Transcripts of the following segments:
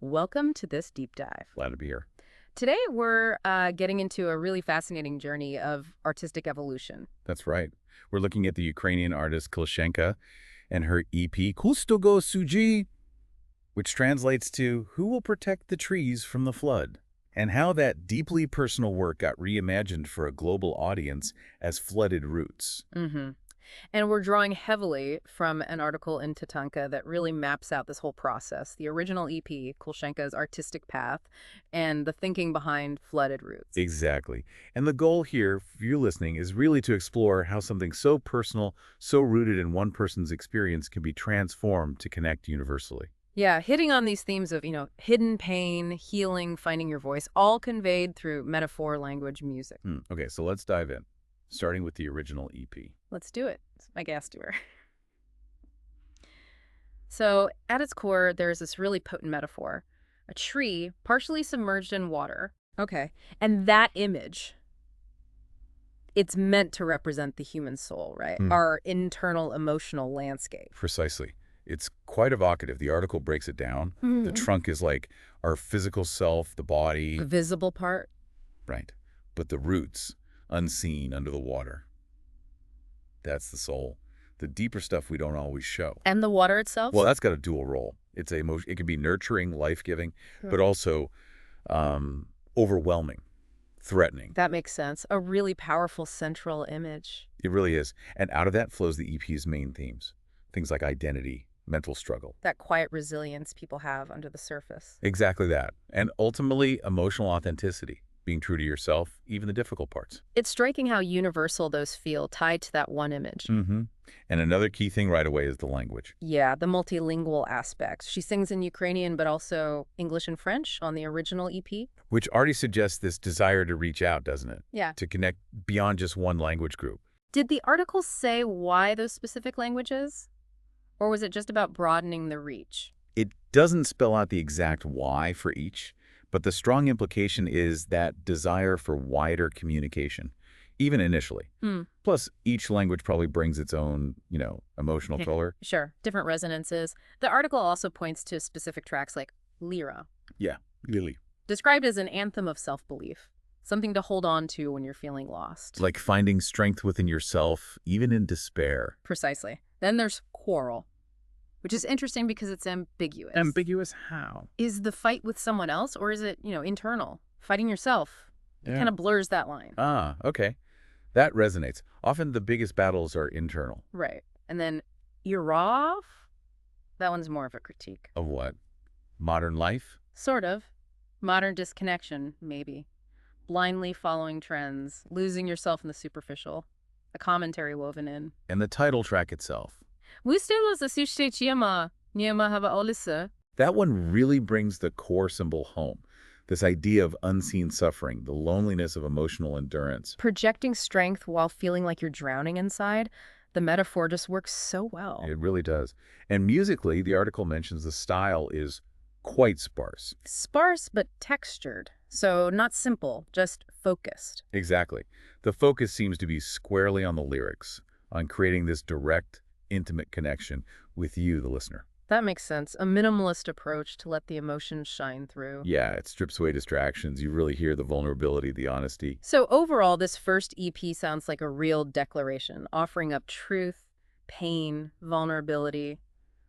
Welcome to this deep dive. Glad to be here. Today, we're getting into a really fascinating journey of artistic evolution. That's right. We're looking at the Ukrainian artist 𝗧𝗕𝗓 and her EP 𝗧𗔔𗧔𝗧𝗔𝗡, which translates to Who Will Protect the Trees from the Flood? And how that deeply personal work got reimagined for a global audience as Flooded Roots. Mm-hmm. And we're drawing heavily from an article in TATANKA that really maps out this whole process, the original EP, 𝗧𗕕𗕓's artistic path, and the thinking behind Flooded Roots. Exactly. And the goal here, for you listening, is really to explore how something so personal, so rooted in one person's experience can be transformed to connect universally. Yeah, hitting on these themes of, hidden pain, healing, finding your voice, all conveyed through metaphor, language, music. Okay, so let's dive in, starting with the original EP. Let's do it. It's my gas tour. So at its core, there's this really potent metaphor. A tree partially submerged in water. Okay. And that image, it's meant to represent the human soul, right? Our internal emotional landscape. Precisely. It's quite evocative. The article breaks it down. The trunk is like our physical self, the body. The visible part. Right. But the roots, unseen under the water. That's the soul. The deeper stuff we don't always show. And the water itself? Well, that's got a dual role. It's it can be nurturing, life-giving, but also overwhelming, threatening. That makes sense. A really powerful central image. It really is. And out of that flows the EP's main themes. Things like identity, mental struggle. That quiet resilience people have under the surface. Exactly that. And ultimately, emotional authenticity. Being true to yourself, even the difficult parts. It's striking how universal those feel, tied to that one image. And another key thing right away is the language. Yeah, the multilingual aspects. She sings in Ukrainian, but also English and French on the original EP. Which already suggests this desire to reach out, doesn't it? Yeah. To connect beyond just one language group. Did the article say why those specific languages? Or was it just about broadening the reach? It doesn't spell out the exact why for each, but the strong implication is that desire for wider communication, even initially. Plus, each language probably brings its own, emotional color. Sure, different resonances. The article also points to specific tracks like Lira. Yeah, really. Described as an anthem of self-belief, something to hold on to when you're feeling lost. Like finding strength within yourself, even in despair. Precisely. Then there's Quarrel, which is interesting because it's ambiguous. Ambiguous how? Is the fight with someone else, or is it, internal? Fighting yourself. It kind of blurs that line. Ah, okay. That resonates. Often the biggest battles are internal. Right. And then Irov? That one's more of a critique. Of what? Modern life? Sort of. Modern disconnection, maybe. Blindly following trends, losing yourself in the superficial. A commentary woven in. And the title track itself. That one really brings the core symbol home. This idea of unseen suffering, the loneliness of emotional endurance. Projecting strength while feeling like you're drowning inside, the metaphor just works so well. It really does. And musically, the article mentions the style is quite sparse. Sparse but textured. So not simple, just focused. Exactly. The focus seems to be squarely on the lyrics, on creating this direct, intimate connection with you, the listener. That makes sense. A minimalist approach to let the emotions shine through. Yeah, it strips away distractions. You really hear the vulnerability, the honesty. So overall, this first EP sounds like a real declaration, offering up truth, pain, vulnerability,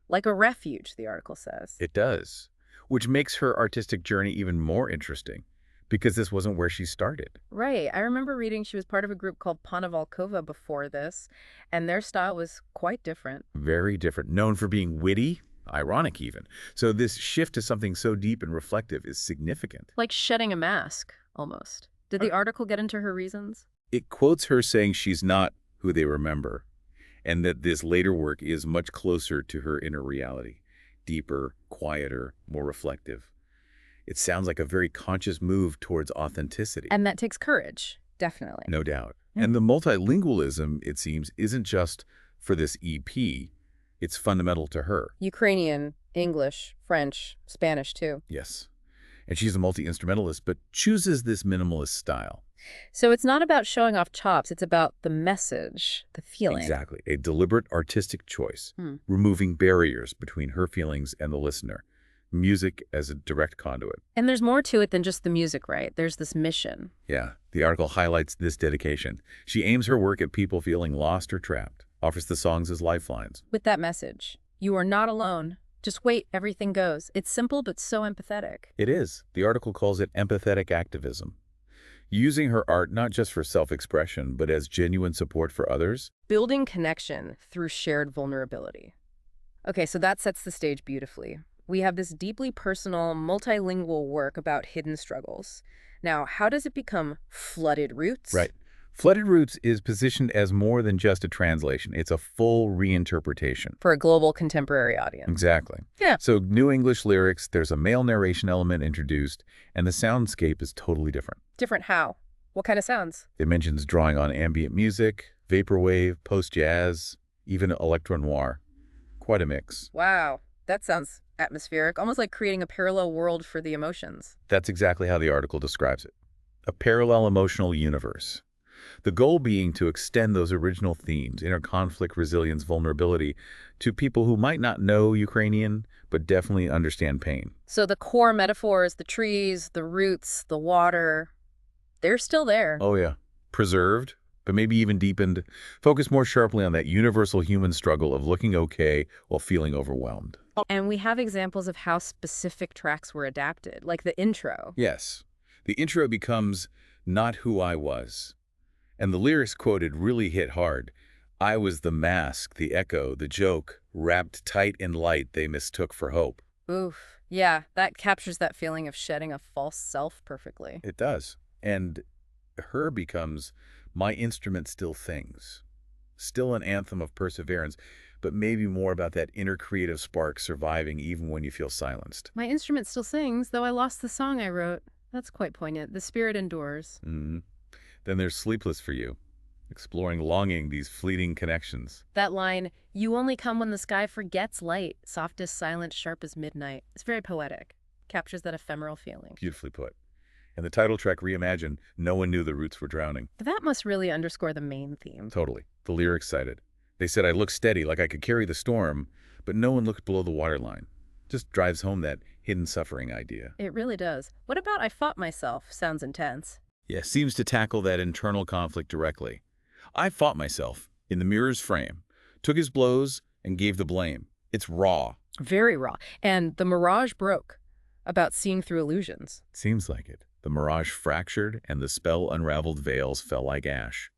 like a refuge, the article says. It does, which makes her artistic journey even more interesting, because this wasn't where she started. Right. I remember reading she was part of a group called Panavalkova before this, and their style was quite different. Very different. Known for being witty, ironic even. So this shift to something so deep and reflective is significant. Like shedding a mask, almost. Did the article get into her reasons? It quotes her saying she's not who they remember, and that this later work is much closer to her inner reality. Deeper, quieter, more reflective. It sounds like a very conscious move towards authenticity. And that takes courage, definitely. No doubt. And the multilingualism, it seems, isn't just for this EP. It's fundamental to her. Ukrainian, English, French, Spanish, too. Yes. And she's a multi-instrumentalist, but chooses this minimalist style. So it's not about showing off chops. It's about the message, the feeling. Exactly. A deliberate artistic choice, removing barriers between her feelings and the listener. music as a direct conduit. And there's more to it than just the music, right? There's this mission. Yeah, the article highlights this dedication. She aims her work at people feeling lost or trapped, offers the songs as lifelines. With that message, you are not alone. Just wait, everything goes. It's simple but so empathetic. It is. The article calls it empathetic activism. Using her art not just for self-expression, but as genuine support for others. Building connection through shared vulnerability. Okay, so that sets the stage beautifully. We have this deeply personal, multilingual work about hidden struggles. Now, how does it become flooded roots? Right. Flooded Roots is positioned as more than just a translation. It's a full reinterpretation. For a global contemporary audience. Exactly. Yeah. So New English lyrics, there's a male narration element introduced, and the soundscape is totally different. Different how? What kind of sounds? It mentions drawing on ambient music, vaporwave, post-jazz, even electro-noir. Quite a mix. Wow, that sounds atmospheric, almost like creating a parallel world for the emotions. That's exactly how the article describes it. A parallel emotional universe. The goal being to extend those original themes, inner conflict, resilience, vulnerability, to people who might not know Ukrainian, but definitely understand pain. So the core metaphors, the trees, the roots, the water, they're still there. Oh yeah. Preserved, but maybe even deepened. Focus more sharply on that universal human struggle of looking okay while feeling overwhelmed. And we have examples of how specific tracks were adapted, like the intro. Yes. The intro becomes "Not Who I Was." And the lyrics quoted really hit hard. I was the mask, the echo, the joke, wrapped tight in light they mistook for hope. Oof. Yeah, that captures that feeling of shedding a false self perfectly. It does. And her becomes my instrument still sings. Still an anthem of perseverance, but maybe more about that inner creative spark surviving even when you feel silenced. My instrument still sings, though I lost the song I wrote. That's quite poignant. The spirit endures. Mm-hmm. Then there's Sleepless for You, exploring longing, these fleeting connections. That line, you only come when the sky forgets light, soft as silence, sharp as midnight. It's very poetic. Captures that ephemeral feeling. Beautifully put. And the title track, Reimagine, no one knew the roots were drowning. That must really underscore the main theme. Totally. The lyrics cited. They said I looked steady, like I could carry the storm, but no one looked below the waterline. Just drives home that hidden suffering idea. It really does. What about I fought myself? Sounds intense. Yeah, seems to tackle that internal conflict directly. I fought myself in the mirror's frame, took his blows, and gave the blame. It's raw. Very raw. And the mirage broke. About seeing through illusions. Seems like it. The mirage fractured, and the spell-unraveled veils fell like ash.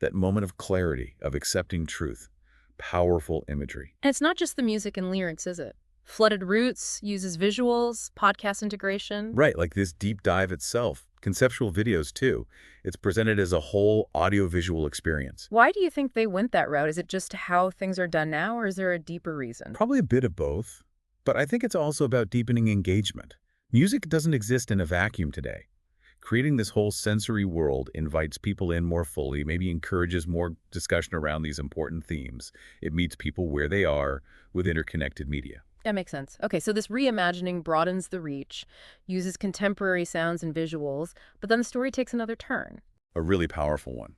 That moment of clarity, of accepting truth. Powerful imagery. And it's not just the music and lyrics, is it? Flooded Roots uses visuals, podcast integration. Right, like this deep dive itself. Conceptual videos, too. It's presented as a whole audiovisual experience. Why do you think they went that route? Is it just how things are done now, or is there a deeper reason? Probably a bit of both. But I think it's also about deepening engagement. Music doesn't exist in a vacuum today. Creating this whole sensory world invites people in more fully, maybe encourages more discussion around these important themes. It meets people where they are with interconnected media. That makes sense. Okay, so this reimagining broadens the reach, uses contemporary sounds and visuals, but then the story takes another turn. A really powerful one.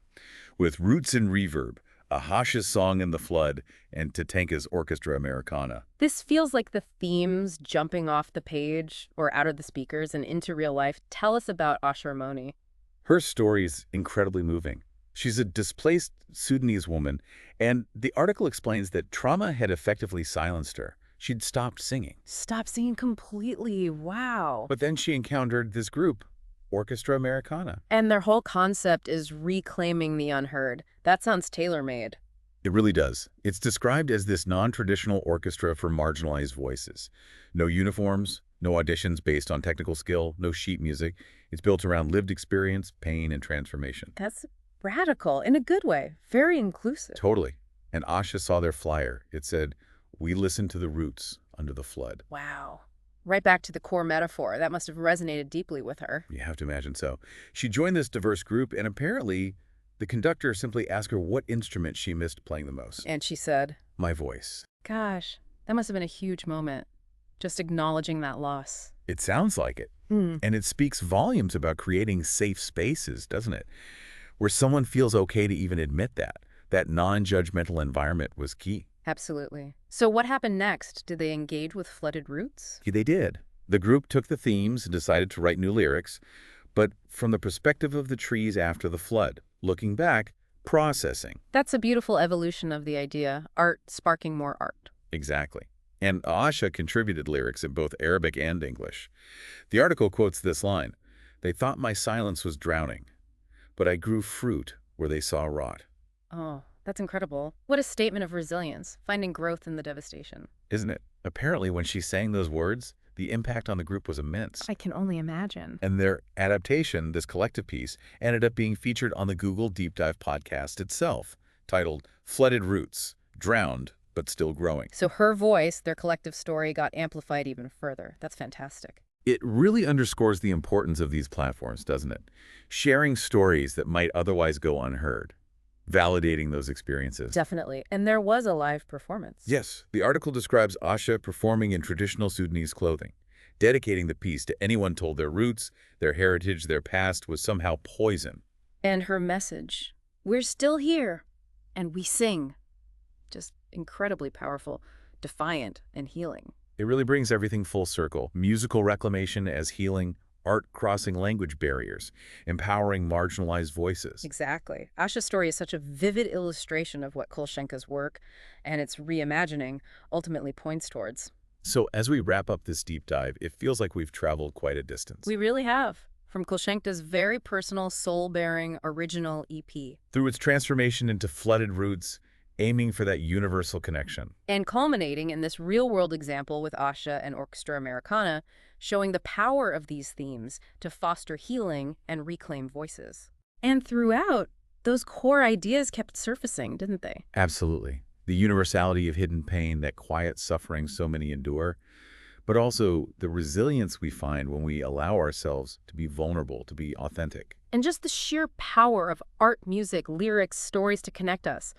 With roots in reverb, 𝗧𝗔𝗧𝗔𝗡𝗏's song in the flood, and TATANKA's Orchestra Americana. This feels like the themes jumping off the page or out of the speakers and into real life. Tell us about 𝗧𝗔𝗧𝗔𝗡𝗏. Her story is incredibly moving. She's a displaced Sudanese woman, and the article explains that trauma had effectively silenced her. She'd stopped singing. Stopped singing completely. Wow. But then she encountered this group, Orchestra Americana. And their whole concept is reclaiming the unheard. That sounds tailor-made. It really does. It's described as this non-traditional orchestra for marginalized voices. No uniforms, no auditions based on technical skill, no sheet music. It's built around lived experience, pain, and transformation. That's radical in a good way. Very inclusive. Totally. And Asha saw their flyer. It said, "We listen to the roots under the flood." Wow. Right back to the core metaphor. That must have resonated deeply with her. You have to imagine so. She joined this diverse group, and apparently the conductor simply asked her what instrument she missed playing the most. And she said, "My voice." gosh, that must have been a huge moment. Just acknowledging that loss. It sounds like it. And it speaks volumes about creating safe spaces, doesn't it? Where someone feels okay to even admit that. That non-judgmental environment was key. Absolutely. So what happened next? Did they engage with flooded roots? Yeah, they did. The group took the themes and decided to write new lyrics, but from the perspective of the trees after the flood. Looking back, processing. That's a beautiful evolution of the idea, art sparking more art. Exactly. And 𝗧𝗔𝗧𝗔𝗡 contributed lyrics in both Arabic and English. The article quotes this line: "They thought my silence was drowning, but I grew fruit where they saw rot." Oh, that's incredible. What a statement of resilience, finding growth in the devastation. Isn't it? Apparently, when she sang those words, the impact on the group was immense. I can only imagine. And their adaptation, this collective piece, ended up being featured on the Google Deep Dive podcast itself, titled "Flooded Roots, Drowned but Still Growing." So her voice, their collective story, got amplified even further. That's fantastic. It really underscores the importance of these platforms, doesn't it? Sharing stories that might otherwise go unheard, validating those experiences. Definitely. And there was a live performance. Yes, the article describes 𝗧𝗔𝗧𝗔𝗡 performing in traditional Sudanese clothing, dedicating the piece to anyone told their roots, their heritage, their past was somehow poison. And her message, we're still here, and we sing. Just incredibly powerful, defiant, and healing. It really brings everything full circle. Musical reclamation as healing, art crossing language barriers, empowering marginalized voices. Exactly. Asha's story is such a vivid illustration of what 𝗑ᗕᗕડા's work and its reimagining ultimately points towards. So as we wrap up this deep dive, it feels like we've traveled quite a distance. We really have. From 𝗑ᗕᗕda's very personal, soul-bearing, original EP. Through its transformation into flooded roots, aiming for that universal connection. And culminating in this real-world example with 𝗧𝗔𝗧𝗔𝗡 and Orchestra Americana, showing the power of these themes to foster healing and reclaim voices. And throughout, those core ideas kept surfacing, didn't they? Absolutely. The universality of hidden pain, that quiet suffering so many endure, but also the resilience we find when we allow ourselves to be vulnerable, to be authentic. And just the sheer power of art, music, lyrics, stories to connect us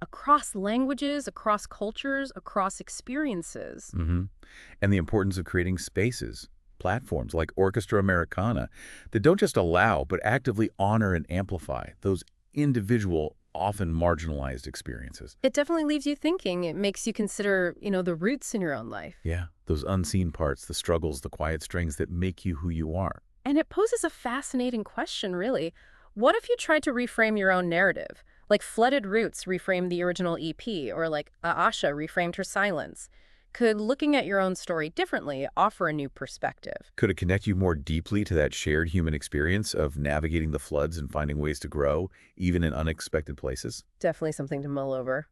across languages, across cultures, across experiences. And the importance of creating spaces, platforms like Orchestra Americana that don't just allow, but actively honor and amplify those individual, often marginalized experiences. It definitely leaves you thinking. It makes you consider, the roots in your own life. Yeah, those unseen parts, the struggles, the quiet strings that make you who you are. And it poses a fascinating question, really. What if you tried to reframe your own narrative? Like Flooded Roots reframed the original EP, or like 𝗧𝗧𝗧𝗧𝗧𝗧 reframed her silence. Could looking at your own story differently offer a new perspective? Could it connect you more deeply to that shared human experience of navigating the floods and finding ways to grow, even in unexpected places? Definitely something to mull over.